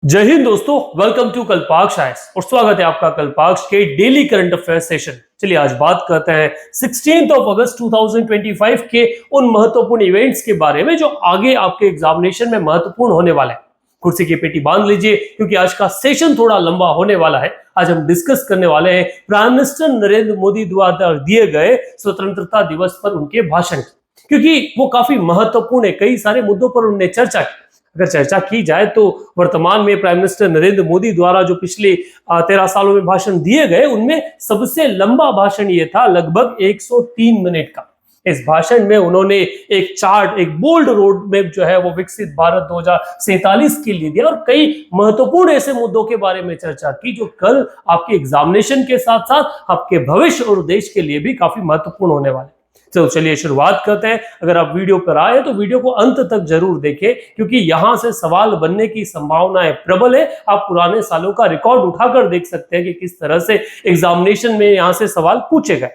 जय हिंद दोस्तों, welcome to कल्पाक्ष ice और स्वागत है आपका कल्पाक्ष के डेली करंट अफेयर सेशन। चलिए आज बात करते हैं 16 अगस्त 2025 के उन महत्वपूर्ण इवेंट्स के बारे में जो आगे आपके एग्जामिनेशन में महत्वपूर्ण होने वाले हैं। कुर्सी की पेटी बांध लीजिए क्योंकि आज का सेशन थोड़ा लंबा होने वाला है। आज हम डिस्कस करने वाले हैं प्राइम मिनिस्टर नरेंद्र मोदी द्वारा दिए गए स्वतंत्रता दिवस पर उनके भाषण की, क्योंकि वो काफी महत्वपूर्ण है। कई सारे मुद्दों पर उन्होंने चर्चा की। अगर चर्चा की जाए तो वर्तमान में प्राइम मिनिस्टर नरेंद्र मोदी द्वारा जो पिछले 13 सालों में भाषण दिए गए उनमें सबसे लंबा भाषण ये था, लगभग 103 मिनट का। इस भाषण में उन्होंने एक चार्ट, एक बोल्ड रोड मैप जो है वो विकसित भारत 2047 के लिए दिया और कई महत्वपूर्ण ऐसे मुद्दों के बारे में चर्चा की जो कल आपके एग्जामिनेशन के साथ साथ आपके भविष्य और देश के लिए भी काफी महत्वपूर्ण होने वाले। तो चलिए शुरुआत करते हैं। अगर आप वीडियो पर आए तो वीडियो को अंत तक जरूर देखें क्योंकि यहां से सवाल बनने की संभावनाएं प्रबल है। आप पुराने सालों का रिकॉर्ड उठाकर देख सकते हैं कि किस तरह से एग्जामिनेशन में यहां से सवाल पूछे गए।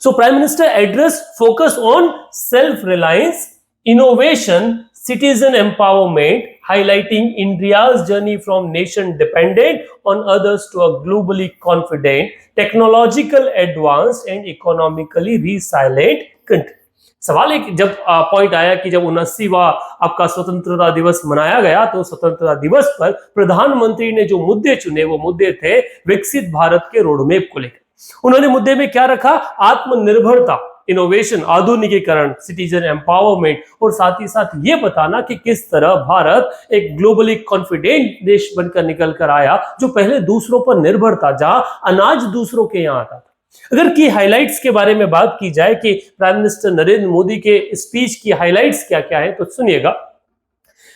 So prime minister address focus on self reliance, innovation, citizen empowerment, highlighting India's journey from nation dependent on others to a globally confident, technological advanced and economically resilient country. सवाल एक जब पॉइंट आया कि जब 79वां आपका स्वतंत्रता दिवस मनाया गया तो स्वतंत्रता दिवस पर प्रधानमंत्री ने जो मुद्दे चुने वो मुद्दे थे विकसित भारत के रोडमैप को लेकर। उन्होंने मुद्दे में क्या रखा? आत्मनिर्भरता, इनोवेशन, आधुनिकीकरण, सिटीजन एम्पावरमेंट और साथ ही साथ ये बताना कि किस तरह भारत एक ग्लोबली कॉन्फिडेंट देश बनकर निकल कर आया जो पहले दूसरों पर निर्भर था, जहां अनाज दूसरों के यहाँ आता था। अगर की हाइलाइट्स के बारे में बात की जाए कि प्राइम मिनिस्टर नरेंद्र मोदी के स्पीच की हाइलाइट्स क्या क्या है तो सुनिएगा।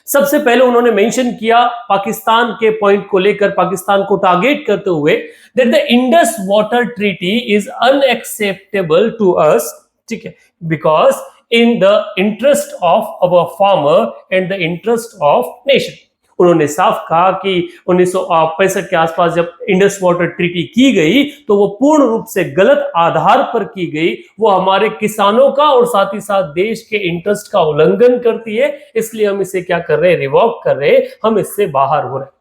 सबसे पहले उन्होंने मेंशन किया पाकिस्तान के पॉइंट को लेकर, पाकिस्तान को टारगेट करते हुए, that the Indus water treaty is unacceptable to us, ठीक है, because in the interest of our farmer and the interest of nation. उन्होंने साफ कहा कि 1965 के आसपास जब इंडस वाटर ट्रीटी की गई तो वो पूर्ण रूप से गलत आधार पर की गई। वो हमारे किसानों का और साथ ही साथ देश के इंटरेस्ट का उल्लंघन करती है, इसलिए हम इसे क्या कर रहे हैं, रिवॉक कर रहे हैं, हम इससे बाहर हो रहे हैं।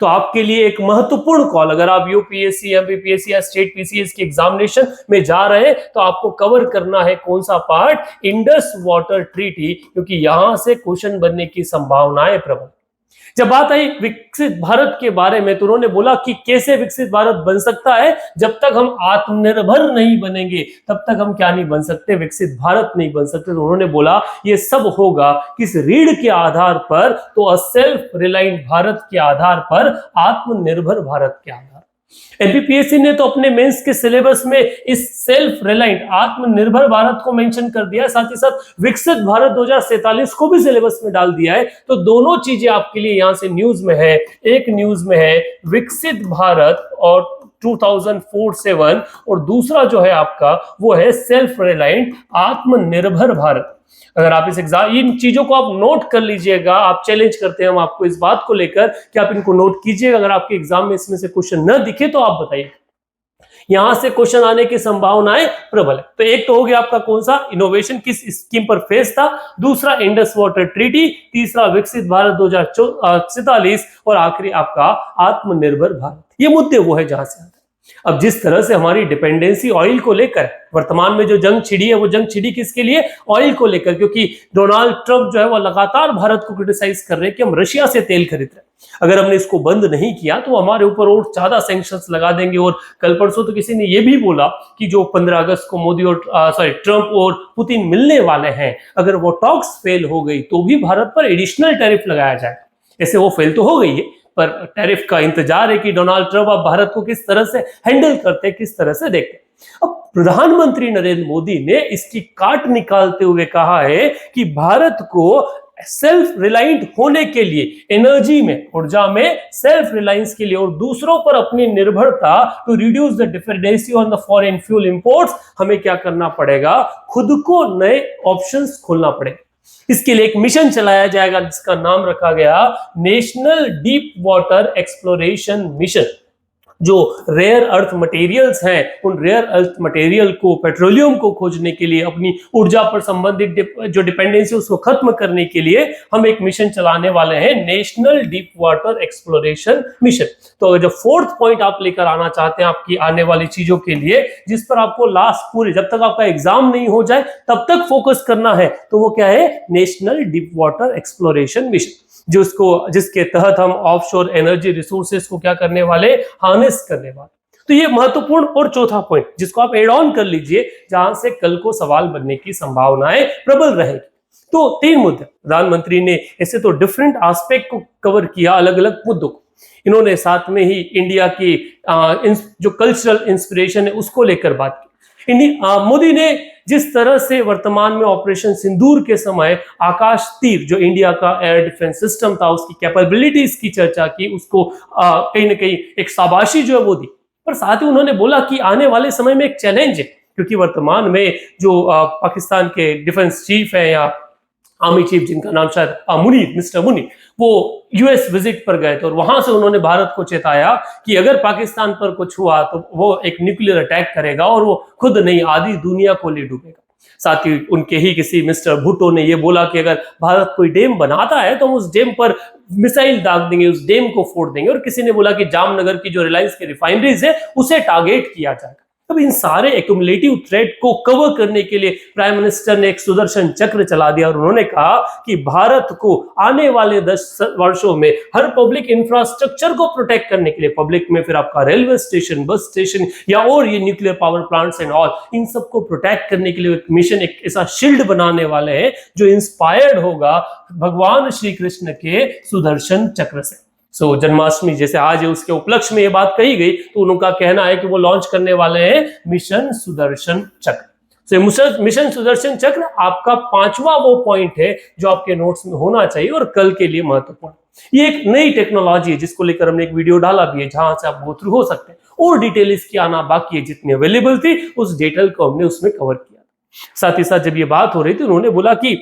तो आपके लिए एक महत्वपूर्ण कॉल, अगर आप यूपीएससी, एमपीपीएससी या स्टेट पीसीएस के एग्जामिनेशन में जा रहे हैं तो आपको कवर करना है कौन सा पार्ट? इंडस वाटर ट्रीटी, क्योंकि यहां से क्वेश्चन बनने की संभावनाएं प्रबल। जब बात आई विकसित भारत के बारे में तो उन्होंने बोला कि कैसे विकसित भारत बन सकता है, जब तक हम आत्मनिर्भर नहीं बनेंगे तब तक हम क्या नहीं बन सकते, विकसित भारत नहीं बन सकते। तो उन्होंने बोला ये सब होगा किस रीढ़ के आधार पर, तो सेल्फ रिलायंट भारत के आधार पर, आत्मनिर्भर भारत के आधार। एमपीपीएससी ने तो अपने मेंस के सिलेबस में इस सेल्फ रिलायंट, आत्मनिर्भर भारत को मेंशन कर दिया है, साथ ही साथ विकसित भारत 2047 को भी सिलेबस में डाल दिया है। तो दोनों चीजें आपके लिए यहां से न्यूज में है। एक न्यूज में है विकसित भारत और 2047 और दूसरा जो है आपका वो है सेल्फ रिलायंट, आत्मनिर्भर भारत। अगर आप इस एग्जाम, इन चीजों को आप नोट कर लीजिएगा, आप चैलेंज करते हैं हम आपको इस बात को लेकर कि आप इनको नोट कीजिएगा। अगर आपके एग्जाम में इसमें से क्वेश्चन न दिखे तो आप बताइए, यहां से क्वेश्चन आने की संभावनाएं प्रबल है। तो एक तो हो गया आपका कौन सा, इनोवेशन किस स्कीम पर फेस था, दूसरा इंडस वाटर ट्रीटी, तीसरा विकसित भारत 2047 और आखिरी आपका आत्मनिर्भर भारत। ये मुद्दे वो है जहां से आते। अब जिस तरह से हमारी डिपेंडेंसी ऑयल को लेकर वर्तमान में जो जंग छिड़ी है, वो जंग छिड़ी किसके लिए? ऑयल को लेकर, क्योंकि डोनाल्ड ट्रंप जो है वो लगातार भारत को क्रिटिसाइज कर रहे हैं कि हम रशिया से तेल खरीद रहे हैं। अगर हमने इसको बंद नहीं किया तो हमारे ऊपर और ज्यादा सैंक्शंस लगा देंगे। और कल परसों तो किसी ने ये भी बोला कि जो 15 अगस्त को मोदी और ट्रंप और पुतिन मिलने वाले हैं, अगर वो टॉक्स फेल हो गई तो भी भारत पर एडिशनल टैरिफ लगाया जाए। ऐसे वो फेल तो हो गई है, पर टैरिफ का इंतजार है कि डोनाल्ड ट्रंप अब भारत को किस तरह से हैंडल करते, किस तरह से देखते। अब प्रधानमंत्री नरेंद्र मोदी ने इसकी काट निकालते हुए कहा है कि भारत को सेल्फ रिलायंट होने के लिए, एनर्जी में, ऊर्जा में सेल्फ रिलायंस के लिए और दूसरों पर अपनी निर्भरता, to reduce the dependency on the foreign fuel imports, हमें क्या करना पड़ेगा, खुद को नए ऑप्शंस खोलना पड़ेगा। इसके लिए एक मिशन चलाया जाएगा जिसका नाम रखा गया national deep water exploration mission. जो रेयर अर्थ मटेरियल्स हैं, उन रेयर अर्थ मटेरियल को, पेट्रोलियम को खोजने के लिए, अपनी ऊर्जा पर संबंधित जो डिपेंडेंसी उसको खत्म करने के लिए हम एक मिशन चलाने वाले हैं, national deep water exploration mission. तो जो फोर्थ पॉइंट आप लेकर आना चाहते हैं आपकी आने वाली चीजों के लिए, जिस पर आपको लास्ट पूरी, जब तक आपका एग्जाम नहीं हो जाए तब तक फोकस करना है, तो वो क्या है? National deep water exploration mission, जिसके तहत हम ऑफशोर एनर्जी रिसोर्सेज को क्या करने वाले? हार्नेस करने वाले। तो ये महत्वपूर्ण और चौथा पॉइंट जिसको आप एड ऑन कर लीजिए, जहां से कल को सवाल बनने की संभावनाएं प्रबल रहेगी। तो 3 मुद्दे प्रधानमंत्री ने ऐसे तो डिफरेंट एस्पेक्ट को कवर किया, अलग अलग मुद्दों को। इन्होंने साथ में ही इंडिया की जो कल्चरल इंस्पिरेशन है उसको लेकर बात की। मोदी ने जिस तरह से वर्तमान में ऑपरेशन सिंदूर के समय आकाश तीर, जो इंडिया का एयर डिफेंस सिस्टम था, उसकी कैपेबिलिटीज की चर्चा की, उसको कहीं ना कहीं एक शाबाशी जो है वो दी। पर साथ ही उन्होंने बोला कि आने वाले समय में एक चैलेंज है, क्योंकि वर्तमान में जो पाकिस्तान के डिफेंस चीफ है या आर्मी चीफ, जिनका नाम शायद मुनीर, मिस्टर मुनीर, वो यूएस विजिट पर गए थे और वहां से उन्होंने भारत को चेताया कि अगर पाकिस्तान पर कुछ हुआ तो वो एक न्यूक्लियर अटैक करेगा और वो खुद नहीं आधी दुनिया को ले डूबेगा। साथ ही उनके ही किसी मिस्टर भुट्टो ने ये बोला कि अगर भारत कोई डैम बनाता है तो हम उस डैम पर मिसाइल दाग देंगे, उस डैम को फोड़ देंगे। और किसी ने बोला कि जामनगर की जो रिलायंस की रिफाइनरीज है उसे टारगेट किया जाएगा। अब इन सारे एक्यूमुलेटिव थ्रेट को कवर करने के लिए प्राइम मिनिस्टर ने एक सुदर्शन चक्र चला दिया और उन्होंने कहा कि भारत को आने वाले 10 वर्षों में हर पब्लिक इंफ्रास्ट्रक्चर को प्रोटेक्ट करने के लिए, पब्लिक में फिर आपका रेलवे स्टेशन, बस स्टेशन या और ये nuclear power plants and all, इन सबको प्रोटेक्ट करने के लिए एक मिशन, एक ऐसा शील्ड बनाने वाले हैं जो इंस्पायर्ड होगा भगवान श्री कृष्ण के सुदर्शन चक्र से। जन्माष्टमी जैसे आज है, उसके उपलक्ष्य में ये बात कही गई, तो उनका कहना है कि वो लॉन्च करने वाले हैं मिशन सुदर्शन चक्र। मिशन सुदर्शन चक्र आपका 5वां वो पॉइंट है जो आपके नोट्स में होना चाहिए और कल के लिए महत्वपूर्ण। ये एक नई टेक्नोलॉजी है जिसको लेकर हमने एक वीडियो डाला भी है, जहां से आप गो थ्रू हो सकते हैं, और डिटेल इसकी आना बाकी है। जितनी अवेलेबल थी उस डिटेल को हमने उसमें कवर किया। साथ ही साथ जब ये बात हो रही थी, उन्होंने बोला कि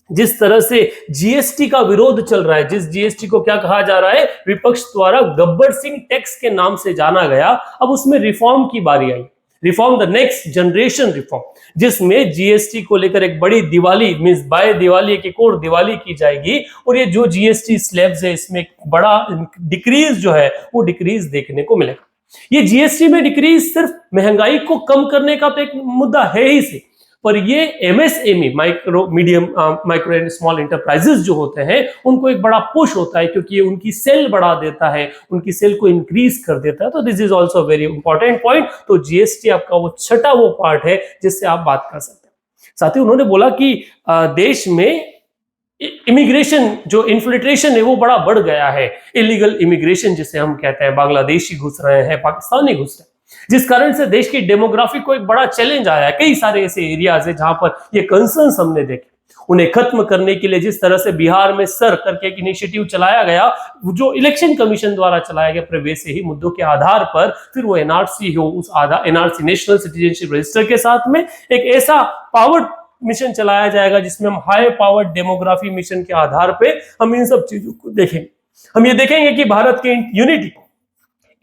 जिस तरह से जीएसटी का विरोध चल रहा है, जिस जीएसटी को क्या कहा जा रहा है, विपक्ष द्वारा गब्बर सिंह टैक्स के नाम से जाना गया, अब उसमें रिफॉर्म की बारी आई। Reform, the next generation reform, जिसमें जीएसटी को लेकर एक बड़ी दिवाली, मींस बाय दिवाली एक और दिवाली की जाएगी। और ये जो जीएसटी स्लैब्स है, इसमें एक बड़ा डिक्रीज जो है वो डिक्रीज देखने को मिलेगा। ये जीएसटी में डिक्रीज सिर्फ महंगाई को कम करने का तो एक मुद्दा है ही से, पर ये MSME, micro and small enterprises जो होते हैं, उनको एक बड़ा पुश होता है, क्योंकि ये उनकी सेल बढ़ा देता है, उनकी सेल को इंक्रीज कर देता है। तो this is also very important point. तो जीएसटी आपका वो छठा वो पार्ट है जिससे आप बात कर सकते हैं। साथ ही उन्होंने बोला कि देश में इमिग्रेशन, जो इन्फिल्ट्रेशन है वो बड़ा बढ़ गया है। इलीगल इमिग्रेशन जिसे हम कहते हैं, बांग्लादेशी घुस रहे हैं, पाकिस्तानी घुस रहे हैं, जिस कारण से देश की डेमोग्राफी को एक बड़ा चैलेंज आया है। कई सारे ऐसे एरियाज है जहां पर ये कंसर्न्स हमने देखे। उन्हें खत्म करने के लिए जिस तरह से बिहार में सर करके एक इनिशिएटिव चलाया गया, जो इलेक्शन कमीशन द्वारा चलाया गया, पर वैसे ही मुद्दों के आधार पर फिर वो एनआरसी हो, उस आधार एनआरसी, नेशनल सिटीजनशिप रजिस्टर के साथ में एक ऐसा पावर मिशन चलाया जाएगा जिसमें हम हाई पावर डेमोग्राफी मिशन के आधार पर हम इन सब चीजों को देखेंगे। हम ये देखेंगे कि भारत के यूनिटी,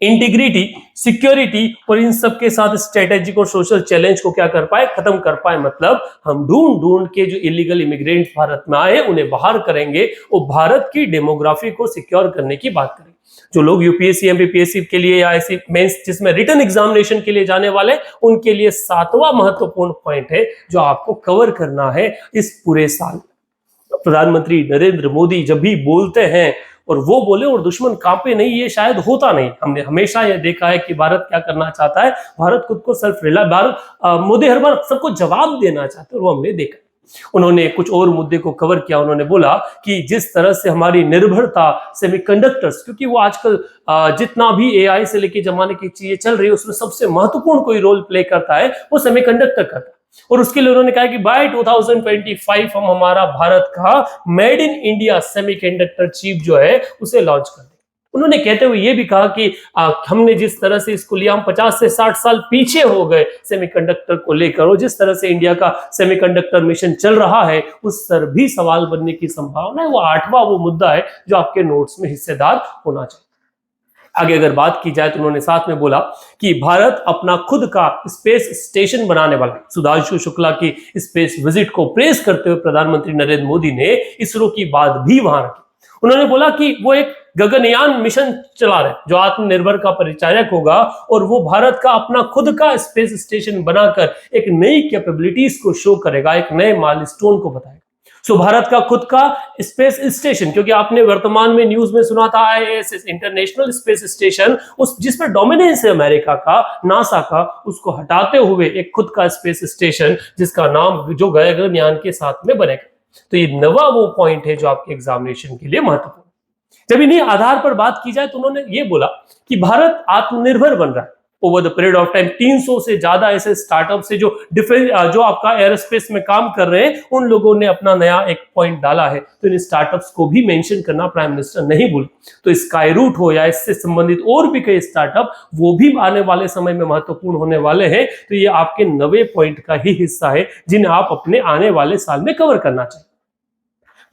इंटीग्रिटी, सिक्योरिटी और इन सब के साथ स्ट्रेटेजिक और सोशल चैलेंज को क्या कर पाए, खत्म कर पाए। मतलब हम ढूंढ के जो इलीगल इमिग्रेंट भारत में आए उन्हें बाहर करेंगे और भारत की डेमोग्राफी को सिक्योर करने की बात करेंगे। जो लोग यूपीएससी, एमपीपीएससी के लिए या ऐसी मेंस जिसमें रिटन एग्जामिनेशन के लिए जाने वाले, उनके लिए 7वां महत्वपूर्ण पॉइंट है जो आपको कवर करना है इस पूरे साल। प्रधानमंत्री नरेंद्र मोदी जब भी बोलते हैं और वो बोले और दुश्मन कांपे नहीं, ये शायद होता नहीं। हमने हमेशा ये देखा है कि भारत क्या करना चाहता है, भारत खुद को सेल्फ रिलायबल, भारत मोदी हर बार सबको जवाब देना चाहते हैं, और वो हमने देखा। उन्होंने कुछ और मुद्दे को कवर किया। उन्होंने बोला कि जिस तरह से हमारी निर्भरता सेमीकंडक्टर्स, क्योंकि वो आजकल जितना भी एआई से लेके जमाने की चीजें चल रही है उसमें सबसे महत्वपूर्ण कोई रोल प्ले करता है वो सेमीकंडक्टर करता है। और उसके लिए उन्होंने कहा कि बाय 2025 हम हमारा भारत का made in India semiconductor chip जो है उसे लॉन्च कर दें। उन्होंने कहते हुए ये भी कहा कि हमने जिस तरह से इसको लिया, हम 50 से 60 साल पीछे हो गए सेमीकंडक्टर को लेकर, और जिस तरह से इंडिया का सेमीकंडक्टर मिशन चल रहा है उस पर भी सवाल बनने की संभावना है। वो 8वां वो मुद्दा है जो आपके नोट्स में हिस्सेदार होना चाहिए। आगे अगर बात की जाए तो उन्होंने साथ में बोला कि भारत अपना खुद का स्पेस स्टेशन बनाने वाला। सुधांशु शुक्ला की स्पेस विजिट को प्रेस करते हुए प्रधानमंत्री नरेंद्र मोदी ने इसरो की बात भी वहां रखी। उन्होंने बोला कि वो एक गगनयान मिशन चला रहे जो आत्मनिर्भर का परिचायक होगा और वो भारत का अपना खुद का स्पेस स्टेशन बनाकर एक नई कैपेबिलिटीज को शो करेगा, एक नए माइलस्टोन को बताएगा। सो भारत का खुद का स्पेस स्टेशन, क्योंकि आपने वर्तमान में न्यूज में सुना था ISS इंटरनेशनल स्पेस स्टेशन, उस जिस पर डोमिनेंस है अमेरिका का, नासा का, उसको हटाते हुए एक खुद का स्पेस स्टेशन जिसका नाम जो गगनयान के साथ में बनेगा। तो ये नवा वो पॉइंट है जो आपके एग्जामिनेशन के लिए महत्वपूर्ण। जब इन्हीं आधार पर बात की जाए तो उन्होंने ये बोला कि भारत आत्मनिर्भर बन रहा है। Over the period of time 300 से ज्यादा ऐसे स्टार्टअप से जो डिफेंस जो आपका एरोस्पेस में काम कर रहे हैं, उन लोगों ने अपना नया एक पॉइंट डाला है। तो इन स्टार्टअप्स को भी मेंशन करना प्राइम मिनिस्टर नहीं भूले। तो स्काई रूट हो या इससे संबंधित और भी कई स्टार्टअप, वो भी आने वाले समय में महत्वपूर्ण होने वाले हैं। तो ये आपके नवे पॉइंट का ही हिस्सा है जिन्हें आप अपने आने वाले साल में कवर करना चाहिए।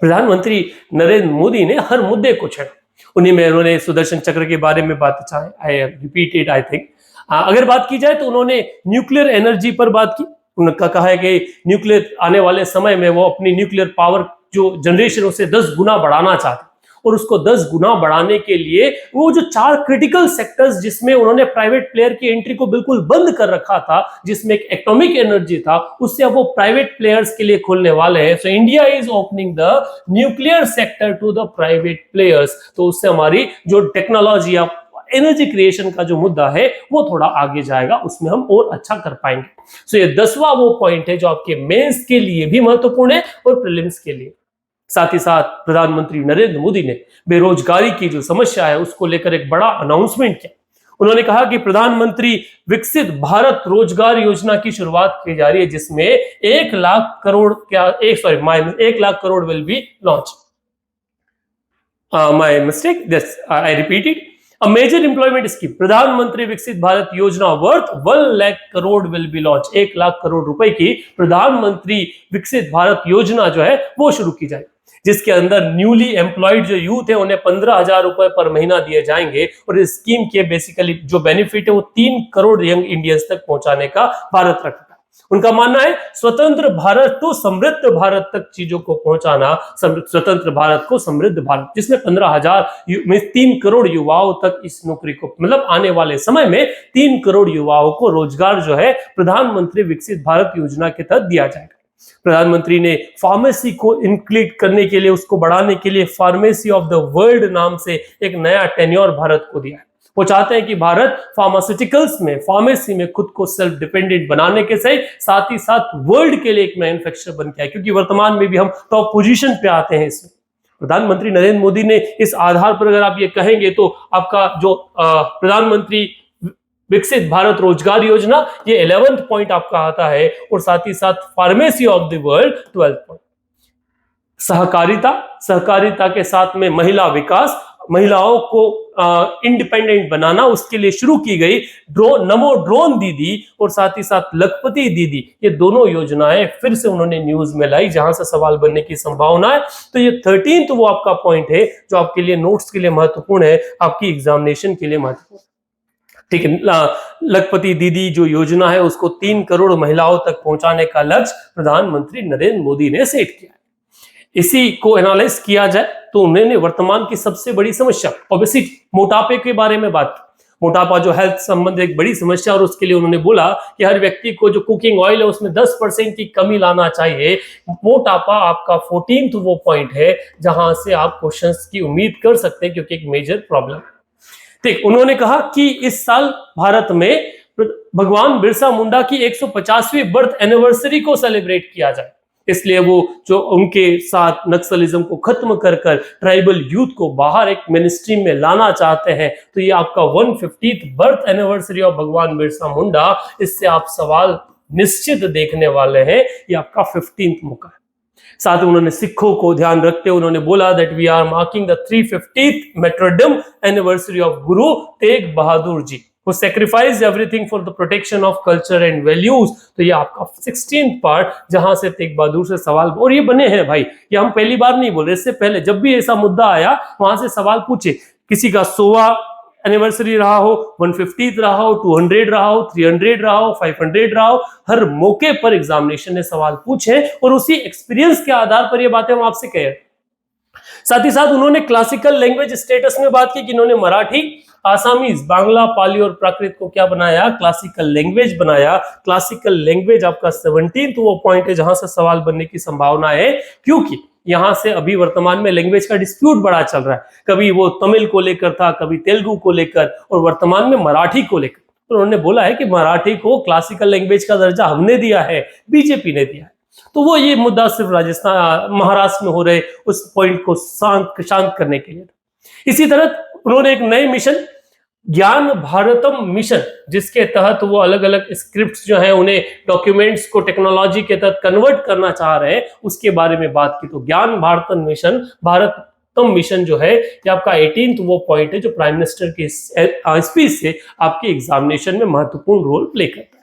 प्रधानमंत्री नरेंद्र मोदी ने हर मुद्दे को छेड़ा। उन्हीं में उन्होंने सुदर्शन चक्र के बारे में बात चाहे, I repeat it, I think अगर बात की जाए तो उन्होंने न्यूक्लियर एनर्जी पर बात की। उनका कहा है कि न्यूक्लियर आने वाले समय में वो अपनी न्यूक्लियर पावर जो जनरेशन उसे 10 गुना बढ़ाना चाहते, और उसको 10 गुना बढ़ाने के लिए वो जो 4 क्रिटिकल सेक्टर्स जिसमें उन्होंने प्राइवेट प्लेयर की एंट्री को बिल्कुल बंद कर रखा था, जिसमें एक एटॉमिक एनर्जी था, उससे अब वो प्राइवेट प्लेयर्स के लिए खोलने वाले हैं। So India is opening the nuclear sector to the private players. तो उससे हमारी जो टेक्नोलॉजी या एनर्जी क्रिएशन का जो मुद्दा है वो थोड़ा आगे जाएगा, उसमें हम और अच्छा कर पाएंगे। सो ये 10वां वो पॉइंट है जो आपके मेंस के लिए भी महत्वपूर्ण है और प्रीलिम्स के लिए। साथ ही साथ प्रधानमंत्री नरेंद्र मोदी ने बेरोजगारी की जो समस्या है उसको लेकर एक बड़ा अनाउंसमेंट किया। उन्होंने कहा कि प्रधानमंत्री विकसित भारत रोजगार योजना की शुरुआत की जा रही है, जिसमें 1 lakh crore $1 lakh will be launch. My mistake, this I repeated, A major employment scheme, प्रधानमंत्री विकसित भारत योजना worth 1 lakh crore will be launch. 1 lakh crore रुपए की प्रधानमंत्री विकसित भारत योजना जो है वो शुरू की जाएगी, जिसके अंदर न्यूली एम्प्लॉयड जो यूथ है उन्हें 15,000 रुपए पर महीना दिए जाएंगे। और इस स्कीम के बेसिकली जो बेनिफिट है वो 3 करोड़ यंग इंडियंस तक पहुंचाने का भारत रखता है। उनका मानना है स्वतंत्र भारत टू समृद्ध भारत तक चीजों को पहुंचाना, स्वतंत्र भारत को समृद्ध भारत, जिसमें 15,000 में 3 करोड़ युवाओं तक इस नौकरी को, मतलब आने वाले समय में 3 करोड़ युवाओं को रोजगार जो है प्रधानमंत्री विकसित भारत योजना के तहत दिया जाएगा। प्रधानमंत्री ने फार्मेसी को इंक्लूड करने के लिए, उसको बढ़ाने के लिए फार्मेसी ऑफ द वर्ल्ड नाम से एक नया टेन्योर भारत को दिया है। वो चाहते हैं कि भारत फार्मास्यूटिकल्स में, फार्मेसी में खुद को सेल्फ डिपेंडेंट बनाने के साथ ही साथ वर्ल्ड के लिए एक मैन्युफैक्चरर बन के आए, क्योंकि वर्तमान में भी हम टॉप पोजीशन पे आते हैं इसमें। प्रधानमंत्री नरेंद्र मोदी ने इस आधार पर अगर आप ये कहेंगे तो आपका जो प्रधानमंत्री विकसित भारत रोजगार योजना, ये 11th पॉइंट आपका आता है, और साथ ही साथ pharmacy of the world 12th point. सहकारिता के साथ में महिला विकास, महिलाओं को इंडिपेंडेंट बनाना, उसके लिए शुरू की गई नमो ड्रोन दीदी और साथ ही साथ लखपति दीदी, ये दोनों योजनाएं फिर से उन्होंने न्यूज में लाई, जहां से सवाल बनने की संभावना है। तो ये 13th वो आपका पॉइंट है जो आपके लिए नोट्स के लिए महत्वपूर्ण है, आपकी एग्जामिनेशन के लिए महत्वपूर्ण। ठीक है, लखपति दीदी जो योजना है उसको 3 करोड़ महिलाओं तक पहुंचाने का लक्ष्य प्रधानमंत्री नरेंद्र मोदी ने सेट किया है। इसी को एनालाइज किया जाए तो उन्होंने वर्तमान की सबसे बड़ी समस्या ओबेसिटी, मोटापे के बारे में बात की। मोटापा जो हेल्थ संबंधित एक बड़ी समस्या, और उसके लिए उन्होंने बोला कि हर व्यक्ति को जो कुकिंग ऑयल है उसमें 10% की कमी लाना चाहिए। मोटापा आपका 14th वो पॉइंट है जहां से आप क्वेश्चंस की उम्मीद कर सकते हैं, क्योंकि एक मेजर प्रॉब्लम। ठीक, उन्होंने कहा कि इस साल भारत में भगवान बिरसा मुंडा की 150वीं बर्थ एनिवर्सरी को सेलिब्रेट किया जाए, इसलिए वो जो उनके साथ नक्सलिज्म को खत्म कर ट्राइबल यूथ को बाहर एक मेनस्ट्रीम में लाना चाहते हैं। तो ये आपका 150th बर्थ एनिवर्सरी ऑफ भगवान बिरसा मुंडा, इससे आप सवाल निश्चित देखने वाले हैं। ये आपका 15th मौका है। साथ ही उन्होंने सिखों को ध्यान रखते हुए उन्होंने बोला that we are marking the 350th martyrdom anniversary of Guru Tegh Bahadur ji, who sacrificed everything for the protection of culture and values। तो ये आपका 16th पार्ट, जहां से तेग बहादुर से सवाल, और ये बने हैं भाई, ये हम पहली बार नहीं बोल रहे, इससे पहले जब भी ऐसा मुद्दा आया वहां से सवाल पूछे। किसी का 100वां एनिवर्सरी रहा हो, 150th रहा हो, 200 रहा हो, 300 रहा हो, 500 रहा हो, हर मौके पर एग्जामिनेशन ने सवाल पूछे और उसी एक्सपीरियंस के आधार पर ये बातें हम आपसे कह रहे हैं। साथ ही साथ उन्होंने क्लासिकल लैंग्वेज स्टेटस में बात की कि इन्होंने मराठी, आसामीज, बांग्ला, पाली और प्राकृत को क्या बनाया, क्लासिकल लैंग्वेज बनाया। क्लासिकल लैंग्वेज आपका 17th वो पॉइंट है जहां से सवाल बनने की संभावना है, क्योंकि यहां से अभी वर्तमान में लैंग्वेज का डिस्प्यूट बड़ा चल रहा है। कभी वो तमिल को लेकर था, कभी तेलुगु को लेकर और वर्तमान में मराठी को लेकर। तो उन्होंने बोला है कि मराठी को क्लासिकल लैंग्वेज का दर्जा हमने दिया है, बीजेपी ने दिया है। तो वो ये मुद्दा सिर्फ राजस्थान, महाराष्ट्र में हो रहे उस पॉइंट को शांत करने के लिए। इसी तरह उन्होंने एक नए मिशन, ज्ञान भारतम मिशन, जिसके तहत वो अलग अलग स्क्रिप्ट्स जो है उन्हें डॉक्यूमेंट्स को टेक्नोलॉजी के तहत कन्वर्ट करना चाह रहे हैं, उसके बारे में बात की। तो ज्ञान भारतम मिशन, भारतम मिशन जो है ये आपका 18th वो पॉइंट है जो प्राइम मिनिस्टर की स्पीच से आपके एग्जामिनेशन में महत्वपूर्ण रोल प्ले करता है।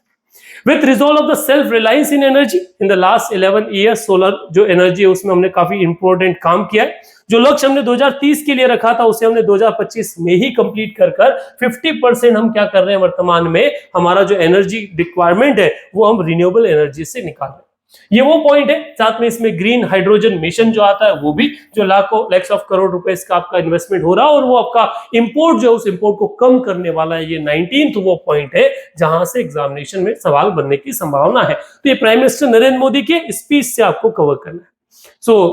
With resolve of the self-reliance in energy in the last 11 years, solar जो एनर्जी है उसमें हमने काफी इंपॉर्टेंट काम किया है। जो लक्ष्य हमने 2030 के लिए रखा था उसे हमने 2025 में ही कंप्लीट कर 50% हम क्या कर रहे हैं वर्तमान में, हमारा जो एनर्जी रिक्वायरमेंट है वो हम रिन्यूएबल एनर्जी से निकाल रहे हैं। ये वो पॉइंट है। साथ में इसमें ग्रीन हाइड्रोजन मिशन जो आता है वो भी, जो लैक्स ऑफ करोड़ रुपए का आपका इन्वेस्टमेंट हो रहा है और वो आपका इंपोर्ट जो है उस इंपोर्ट को कम करने वाला है। ये 19th वो पॉइंट है जहां से एग्जामिनेशन में सवाल बनने की संभावना है। तो ये प्राइम मिनिस्टर नरेंद्र मोदी के स्पीच से आपको कवर करना है।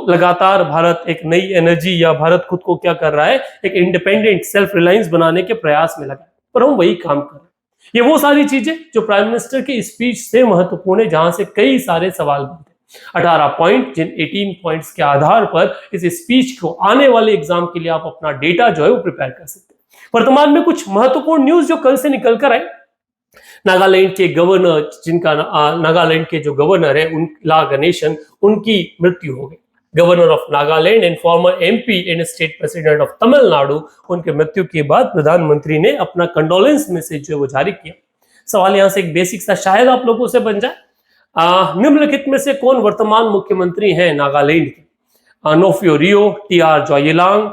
लगातार भारत एक नई एनर्जी, या भारत खुद को क्या कर रहा है, एक इंडिपेंडेंट सेल्फ रिलायंस बनाने के प्रयास में लगा है, पर हम वही काम कर रहे हैं। ये वो सारी चीजें जो प्राइम मिनिस्टर की स्पीच से महत्वपूर्ण है, जहां से कई सारे सवाल बनते हैं। 18 पॉइंट, जिन 18 पॉइंट्स के आधार पर इस स्पीच को आने वाले एग्जाम के लिए आप अपना डेटा जो है वो प्रिपेयर कर सकते हैं। वर्तमान में कुछ महत्वपूर्ण न्यूज जो कल से निकल कर आए। नागालैंड के गवर्नर, जिनका नागालैंड के जो गवर्नर है ला गणेशन, उनकी मृत्यु हो गई। Governor of Nagaland and farmer MP and state president of Tamil Nadu, उनके मृत्यु के बाद प्रधानमंत्री ने अपना कंडोलेंस मैसेज जो वो जारी किया। सवाल यहां से एक बेसिक सा शायद आप लोगों से बन जाए, निम्नलिखित में से कौन वर्तमान मुख्यमंत्री हैं नागालैंड के? नोफियो रियो, टीआर जोयिलांग,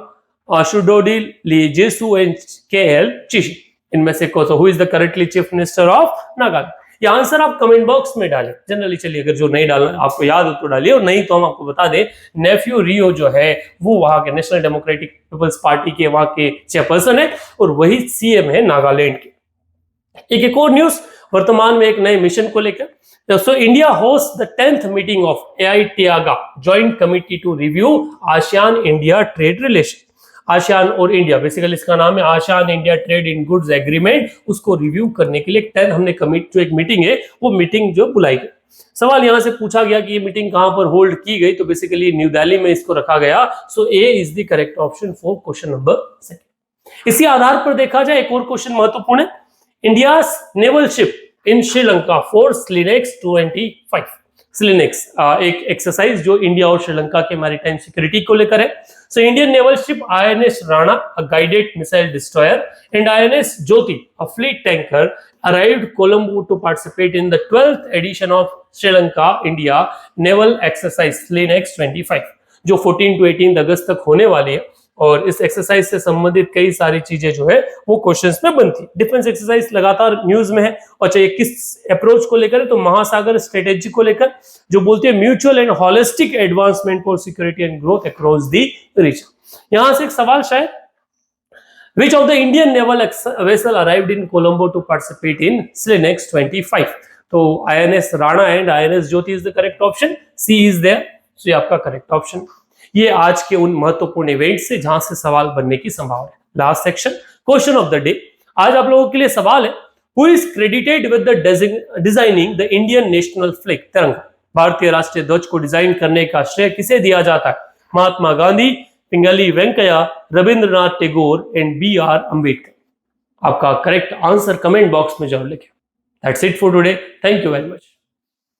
शुडोडिल लीजेसु एंड केएल चिशी। इनमें से कौन सा, who is the currently chief minister of Nagaland? ये आंसर आप कमेंट बॉक्स में डालें। जनरली चलिए, अगर जो नहीं डालना आपको याद हो तो डालिए, और नहीं तो हम आपको बता दें, नेफ्यू रियो जो है वो वहां के नेशनल डेमोक्रेटिक पीपल्स पार्टी के वहां के चेयरपर्सन है और वही सीएम है नागालैंड के। एक और न्यूज वर्तमान में एक नए मिशन को लेकर। So India host the 10th meeting of AITAGA joint committee to review ASEAN India trade relation. ASEAN और इंडिया, बेसिकली इसका नाम है ASEAN India trade in goods agreement, उसको रिव्यू करने के लिए 10 हमने जो एक मीटिंग है वो मीटिंग जो बुलाई गई। सवाल यहां से पूछा गया कि ये मीटिंग कहां पर होल्ड की गई, तो बेसिकली न्यू दिल्ली में इसको रखा गया। So A is the correct option for question number 2। इसी आधार पर देखा जाए एक और क्वेश्चन महत्वपूर्ण है। India naval ship in Sri Lanka for SLINEX 25। SLINEX एक एक्सरसाइज जो इंडिया और श्रीलंका के मैरीटाइम सिक्योरिटी को लेकर है। So Indian naval ship INS Rana, a guided missile destroyer, and INS Jyoti, a fleet tanker, arrived Colombo to participate in the 12th edition of Sri Lanka India Naval Exercise SLINEX 25, जो 14 to 18 अगस्त तक होने वाली है। और इस exercise से संबंधित कई सारी चीजें जो है वो क्वेश्चंस में बनती है। डिफेंस एक्सरसाइज लगातार न्यूज में है, और चाहे किस अप्रोच को लेकर है, तो महासागर स्ट्रेटेजी को लेकर, जो बोलते हैं mutual and holistic advancement for security and growth across the region. यहां से एक सवाल शायद, which of the Indian naval vessel arrived in Colombo to participate in SLINEX 25? तो INS Rana and INS Jyoti is the correct option. C is there. So ये आपका correct option. ये आज के उन महत्वपूर्ण इवेंट से जहां से सवाल बनने की संभावना है। Last section, question of the day. आज आप लोगों के लिए सवाल है, who is credited with the designing the Indian national flag, तिरंगा, भारतीय राष्ट्रीय ध्वज को डिजाइन करने का श्रेय किसे दिया जाता है? महात्मा गांधी, पिंगली वेंकैया, रविंद्रनाथ टैगोर एंड BR अम्बेडकर। आपका करेक्ट आंसर कमेंट बॉक्स में जरूर लिखें। That's it for today. Thank you very much.